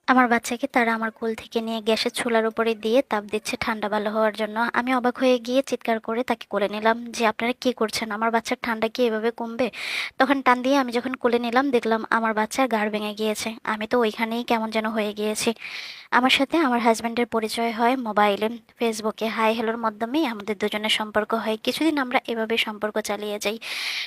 আমার বাচ্চাকে তারা আমার কোল থেকে নিয়ে গ্যাসের চুলার উপরে দিয়ে তাপ দিচ্ছে ঠান্ডা ভালো হওয়ার জন্য। আমি অবাক হয়ে গিয়ে চিৎকার করে তাকে কোলে নিলাম যে, "আপনারা কি করছেন? আমার বাচ্চার ঠান্ডা কি এভাবে কমবে?" তখন টান দিয়ে আমি যখন কোলে নিলাম দেখলাম আমার বাচ্চার ঘাড় ভেঙে গিয়েছে। আমি তো ওইখানেই কেমন যেন হয়ে গিয়েছি। আমার সাথে আমার হাসব্যান্ডের পরিচয় হয় মোবাইলে, ফেসবুকে হাই হ্যালোর মাধ্যমেই আমাদের দুজনের সম্পর্ক হয়। কিছুদিন আমরা এভাবে সম্পর্ক চালিয়ে যাই।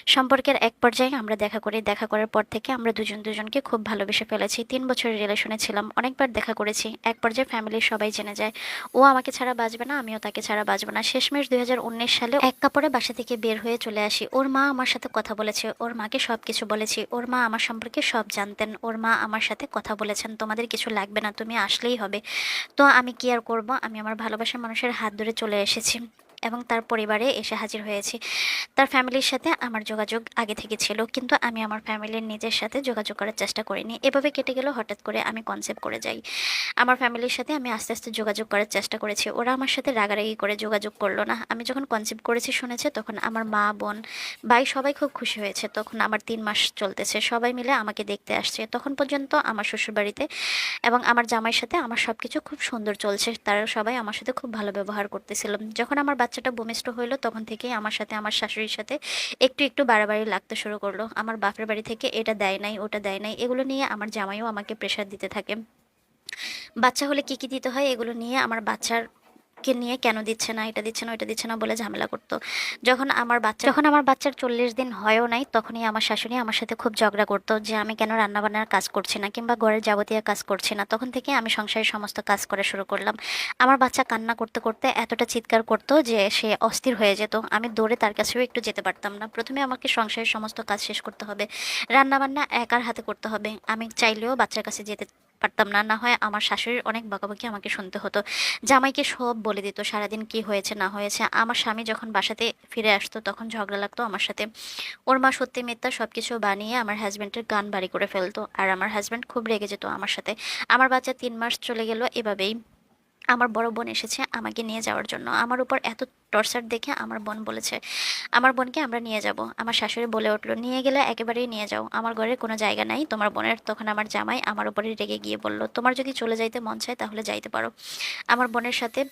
সম্পর্কের এক পর্যায়ে আমরা দেখা করি। দেখা করার পর থেকে আমরা দুজন দুজনকে খুব ভালোবেসে ফেলেছি। ৩ বছরের রিলেশনে ছিলাম। অনেকবার দেখা করেছি। এক পর্যায়ে ফ্যামিলির সবাই জেনে যায়। ও আমাকে ছাড়া বাঁচবে না, আমিও তাকে ছাড়া বাঁচব না। শেষমেশ ২০১৯ সালে এক কাপড়ে বাসা থেকে বের হয়ে চলে আসি। ওর মা আমার সাথে কথা বলেছে। ওর মাকে সবকিছু বলেছি। ওর মা আমার সম্পর্কে সব জানতেন। ওর মা আমার সাথে কথা বলেছেন, "তোমাদের কিছু লাগবে না, তুমি আসলেই হবে।" তো আমি কি আর করব? আমি আমার ভালোবাসার মানুষের হাত ধরে চলে এসেছি এবং তার পরিবারে এসে হাজির হয়েছি। তার ফ্যামিলির সাথে আমার যোগাযোগ আগে থেকে ছিল। কিন্তু আমি আমার ফ্যামিলির নিজের সাথে যোগাযোগ করার চেষ্টা করিনি। এভাবে কেটে গেল, হঠাৎ করে আমি কনসেপ্ট করে যাই। আমার ফ্যামিলির সাথে আমি আস্তে, আস্তে যোগাযোগ করার চেষ্টা করেছি। ওরা আমার সাথে রাগারাগি করে যোগাযোগ করল না। আমি যখন কনসেপ্ট করেছি শুনেছে, তখন আমার মা, বোন, ভাই সবাই খুব খুশি হয়েছে। তখন আমার ৩ মাস চলতেছে। সবাই মিলে আমাকে দেখতে আসছে। তখন পর্যন্ত আমার শ্বশুরবাড়িতে এবং আমার জামাইয়ের সাথে আমার সবকিছু খুব সুন্দর চলছে। তারা সবাই আমার সাথে খুব ভালো ব্যবহার করতেছিল। যখন আমার বাচ্চাটা ভূমিষ্ঠ হইল, তখন থেকেই আমার সাথে আমার শাশুড়ির সাথে একটু, একটু বাড়াবাড়ি লাগতে শুরু করলো। আমার বাপের বাড়ি থেকে এটা দেয় নাই, ওটা দেয় নাই। এগুলো নিয়ে আমার জামাইও আমাকে প্রেশার দিতে থাকে। বাচ্চা হলে কি, কি দিতে হয় এগুলো নিয়ে আমার বাচ্চাকে নিয়ে কেন দিচ্ছে না, এটা দিচ্ছে না, ওইটা দিচ্ছে না বলে ঝামেলা করত। যখন আমার বাচ্চার ৪০ দিন হয়ও নাই, তখনই আমার শাশুড়ি আমার সাথে খুব ঝগড়া করত যে আমি কেন রান্নাবান্নার কাজ করছি না কিংবা ঘরের যাবতীয় কাজ করছি না। তখন থেকে আমি সংসারের সমস্ত কাজ করা শুরু করলাম। আমার বাচ্চা কান্না করতে, করতে এতটা চিৎকার করত যে সে অস্থির হয়ে যেত। আমি দৌড়ে তার কাছেও একটু যেতে পারতাম না। ১ম এ আমাকে সংসারের সমস্ত কাজ শেষ করতে হবে। রান্নাবান্না একার হাতে করতে হবে। আমি চাইলেও বাচ্চার কাছে যেতে পারতাম না। না হয় আমার শাশুড়ির অনেক বকাবকি আমাকে শুনতে হতো। জামাইকে সব বলে দিত সারাদিন কি হয়েছে না হয়েছে। আমার স্বামী যখন বাসাতে ফিরে আসতো তখন ঝগড়া লাগতো আমার সাথে। ওর মা সত্যি মিথ্যা সবকিছু বানিয়ে আমার হাসব্যান্ডের কান বাড়ি করে ফেলতো। আর আমার হাসব্যান্ড খুব রেগে যেত আমার সাথে। আমার বাচ্চা ৩ মাস চলে গেল এভাবেই। আমার বড় বোন এসেছে আমাকে নিয়ে যাওয়ার জন্য। আমার উপর এত টর্চার দেখে আমার বোন বলেছে, আমার বোনকে আমরা নিয়ে যাব। আমার শাশুড়ি বলে উঠল, "নিয়ে গেলে একেবারেই নিয়ে যাও। আমার ঘরে কোনো জায়গা নাই তোমার বোনের।" তখন আমার জামাই আমার উপরে রেগে গিয়ে বলল, "তোমার যদি চলে যাইতে মন চায় তাহলে যাইতে পারো। আমার বোনের সাথে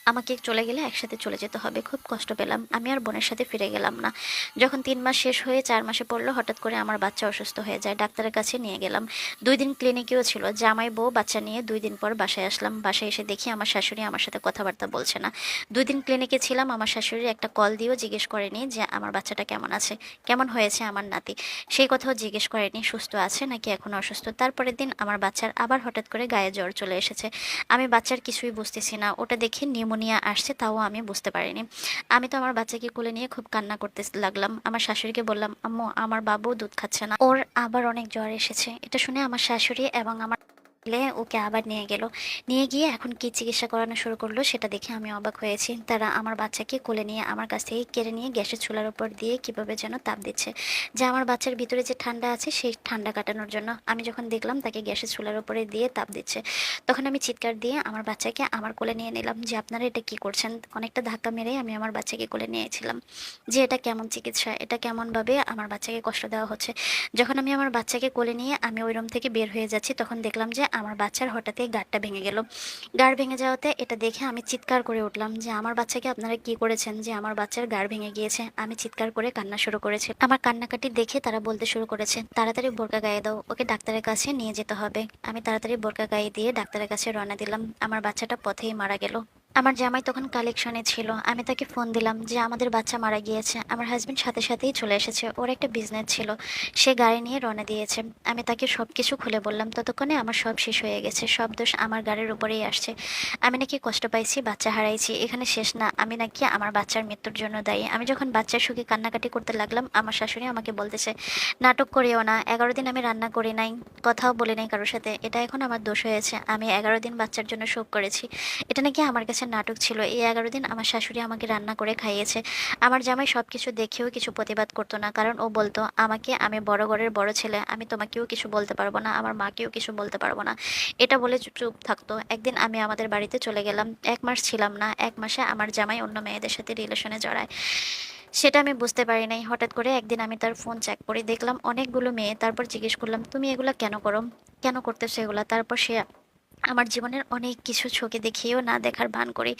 আমাকে চলে গেলে একসাথে চলে যেতে হবে।" খুব কষ্ট পেলাম। আমি আর বোনের সাথে ফিরে গেলাম না। যখন ৩ মাস শেষ হয়ে ৪ মাসে পড়ল, হঠাৎ করে আমার বাচ্চা অসুস্থ হয়ে যায়। ডাক্তারের কাছে নিয়ে গেলাম। ২ দিন ক্লিনিকেও ছিল। জামাই, বউ, বাচ্চা নিয়ে ২ দিন পর বাসায় আসলাম। বাসায় এসে দেখি আমার শাশুড়ি আমার সাথে কথাবার্তা বলছে না। ২ দিন ক্লিনিকে ছিলাম। আমার শাশুড়ির একটা কল দিয়েও জিজ্ঞেস করেনি যে আমার বাচ্চাটা কেমন আছে, কেমন হয়েছে আমার নাতি। সেই কথাও জিজ্ঞেস করেনি সুস্থ আছে নাকি এখনো অসুস্থ। তারপরের দিন আমার বাচ্চার আবার হঠাৎ করে গায়ে জ্বর চলে এসেছে। আমি বাচ্চার কিছুই বুঝতেছি না। ওটা দেখে নিউমোনিয়া আসছে তাও আমি বুঝতে পারিনি। আমি তো আমার বাচ্চাকে কোলে নিয়ে খুব কান্না করতে লাগলাম। আমার শাশুড়িকে বললাম, "আম্মু, আমার বাবু দুধ খাচ্ছে না। ওর আবার অনেক জ্বর এসেছে।" এটা শুনে আমার শাশুড়ি এবং আমার ছেলে ওকে আবার নিয়ে গেল। নিয়ে গিয়ে এখন কি চিকিৎসা করানো শুরু করলো সেটা দেখে আমি অবাক হয়েছি। তারা আমার বাচ্চাকে কোলে নিয়ে আমার কাছ থেকে কেড়ে নিয়ে গ্যাসের চুলার উপর দিয়ে কিভাবে যেন তাপ দিচ্ছে। যে আমার বাচ্চার ভিতরে যে ঠান্ডা আছে সেই ঠান্ডা কাটানোর জন্য। আমি যখন দেখলাম তাকে গ্যাসের চুলার উপরে দিয়ে তাপ দিচ্ছে, তখন আমি চিৎকার দিয়ে আমার বাচ্চাকে আমার কোলে নিয়ে নিলাম যে, "আপনারা এটা কি করছেন?" অনেকটা ধাক্কা মেরেই আমি আমার বাচ্চাকে কোলে নিয়েছিলাম যে এটা কেমন চিকিৎসা, এটা কেমনভাবে আমার বাচ্চাকে কষ্ট দেওয়া হচ্ছে। যখন আমি আমার বাচ্চাকে কোলে নিয়ে আমি ওই রুম থেকে বের হয়ে যাচ্ছি, তখন দেখলাম যে আমার বাচ্চার হঠাৎই গাঁটটা ভেঙে গেল। গাঁড় ভেঙে যাওয়াতে এটা দেখে আমি চিৎকার করে উঠলাম যে, "আমার বাচ্চাকে আপনারা কি করেছেন যে আমার বাচ্চার গাঁড় ভেঙে গিয়েছে?" আমি চিৎকার করে কান্না শুরু করেছি। আমার কান্নাকাটি দেখে তারা বলতে শুরু করেছে, "তাড়াতাড়ি বোরকা গায়ে দাও, ওকে ডাক্তারের কাছে নিয়ে যেতে হবে।" আমি তাড়াতাড়ি বোরকা গায়ে দিয়ে ডাক্তারের কাছে রওনা দিলাম। আমার বাচ্চাটা পথেই মারা গেল। আমার জামাই তখন কালেকশনে ছিল। আমি তাকে ফোন দিলাম যে আমাদের বাচ্চা মারা গিয়েছে। আমার হাসব্যান্ড সাথে সাথেই চলে এসেছে। ওর একটা বিজনেস ছিল। সে গাড়ি নিয়ে রওনা দিয়েছে। আমি তাকে সবকিছু খুলে বললাম। ততক্ষণে আমার সব শেষ হয়ে গেছে। সব দোষ আমার গাড়ির উপরেই আসছে। আমি নাকি কষ্ট পাইছি, বাচ্চা হারাইছি। এখানে শেষ না। আমি নাকি আমার বাচ্চার মৃত্যুর জন্য দায়ী। আমি যখন বাচ্চার সুখে কান্নাকাটি করতে লাগলাম, আমার শাশুড়ি আমাকে বলতেছে, "নাটক করিও না। ১১ দিন আমি রান্না করি নাই, কথাও বলি নাই কারো সাথে। এটা এখন আমার দোষ হয়েছে। আমি ১১ দিন বাচ্চার জন্য শোক করেছি। এটা নাকি আমার কাছে নাটক ছিল। এই ১১ দিন আমার শাশুড়ি আমাকে রান্না করে খাইয়েছে।" আমার জামাই সবকিছু দেখেও কিছু প্রতিবাদ করতো না। কারণ ও বলতো, "আমাকে, আমি বড় ঘরের বড় ছেলে। আমি তোমাকেও কিছু বলতে পারবো না, আমার মাকেও কিছু বলতে পারবো না।" এটা বলে চুপ চুপ থাকতো। একদিন আমি আমাদের বাড়িতে চলে গেলাম। ১ মাস ছিলাম না। ১ মাসে আমার জামাই অন্য মেয়েদের সাথে রিলেশনে জড়ায়। সেটা আমি বুঝতে পারি নাই। হঠাৎ করে একদিন আমি তার ফোন চেক করে দেখলাম অনেকগুলো মেয়ে। তারপর জিজ্ঞেস করলাম, "তুমি এগুলা কেন করো? কেন করতেছো এগুলা?" তারপর সে আমার জীবনের অনেক কিছু চোখে দেখিয়েও না দেখার ভান করে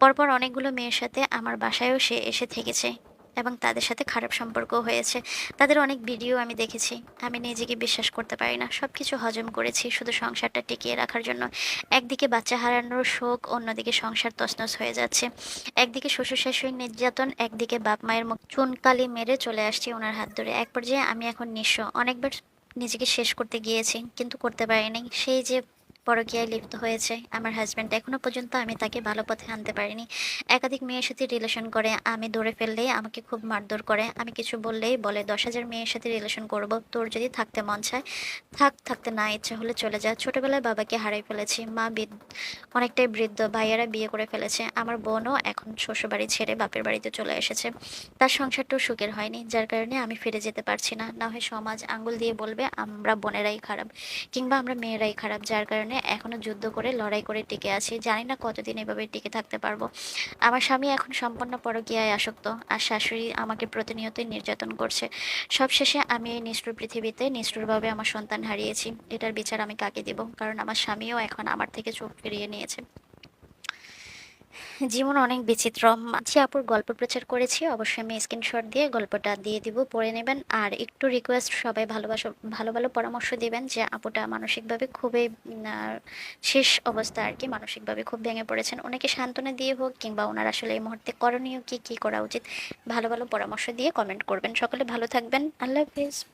পরপর অনেকগুলো মেয়ের সাথে আমার বাসায়ও সে এসে থেকেছে এবং তাদের সাথে খারাপ সম্পর্কও হয়েছে। তাদের অনেক ভিডিও আমি দেখেছি। আমি নিজেকে বিশ্বাস করতে পারি না। সবকিছু হজম করেছি শুধু সংসারটা টিকিয়ে রাখার জন্য। একদিকে বাচ্চা হারানোর শোক, অন্যদিকে সংসার তছনছ হয়ে যাচ্ছে। একদিকে শ্বশুর শাশুড়ির নির্যাতন, একদিকে বাপ মায়ের মুখ চুনকালি মেরে চলে আসছি ওনার হাত ধরে। এক পর্যায়ে আমি এখন নিঃস্ব। অনেকবার নিজেকে শেষ করতে গিয়েছি কিন্তু করতে পারিনি। সেই যে পরকীয়ায় লিপ্ত হয়েছে আমার হাজব্যান্ড, এখনো পর্যন্ত আমি তাকে ভালো পথে আনতে পারিনি। একাধিক মেয়ের সাথে রিলেশন করে, আমি ধরে ফেললেই আমাকে খুব মারধর করে। আমি কিছু বললেই বলে 10,000 মেয়ের সাথে রিলেশন করব, তোর যদি থাকতে মন চায় থাক, থাকতে না ইচ্ছে হলে চলে যা। ছোটবেলায় বাবাকে হারাই ফেলেছি, মা অনেকটাই বৃদ্ধ, ভাইয়ারা বিয়ে করে ফেলেছে। আমার বোনও এখন শ্বশুরবাড়ি ছেড়ে বাপের বাড়িতে চলে এসেছে। তার সংসারটাও সুখের হয়নি, যার কারণে আমি ফিরে যেতে পারছি না। না হয় সমাজ আঙ্গুল দিয়ে বলবে আমরা বোনেরাই খারাপ কিংবা আমরা মেয়েরাই খারাপ, যার কারণে এখনো যুদ্ধ করে লড়াই করে টিকে আছি। জানি না কতদিন এভাবে টিকে থাকতে পারবো। আমার স্বামী এখন সম্পূর্ণ পরকীয়ায় আসক্ত, আর শাশুড়ি আমাকে প্রতিনিয়তই নির্যাতন করছে। সবশেষে আমি এই নিষ্ঠুর পৃথিবীতে নিষ্ঠুরভাবে আমার সন্তান হারিয়েছি। এটার বিচার আমি কাকে দিব? কারণ আমার স্বামীও এখন আমার থেকে চোখ ফিরিয়ে নিয়েছে। জীবন অনেক বিচিত্র। মাঝি আপুর গল্প প্রচার করেছি, অবশ্যই আমি স্ক্রিনশট দিয়ে গল্পটা দিয়ে দিব, পড়ে নেবেন। আর একটু রিকোয়েস্ট, সবাই ভালো ভালো পরামর্শ দিবেন যে আপুটা মানসিকভাবে খুবই শেষ অবস্থা আর কি, মানসিকভাবে খুব ভেঙে পড়েছেন। ওনাকে সান্ত্বনা দিয়ে হোক কিংবা ওনার আসলে এই মুহূর্তে করণীয় কি কি করা উচিত, ভালো ভালো পরামর্শ দিয়ে কমেন্ট করবেন। সকলে ভালো থাকবেন। আল্লাহ হাফিজ।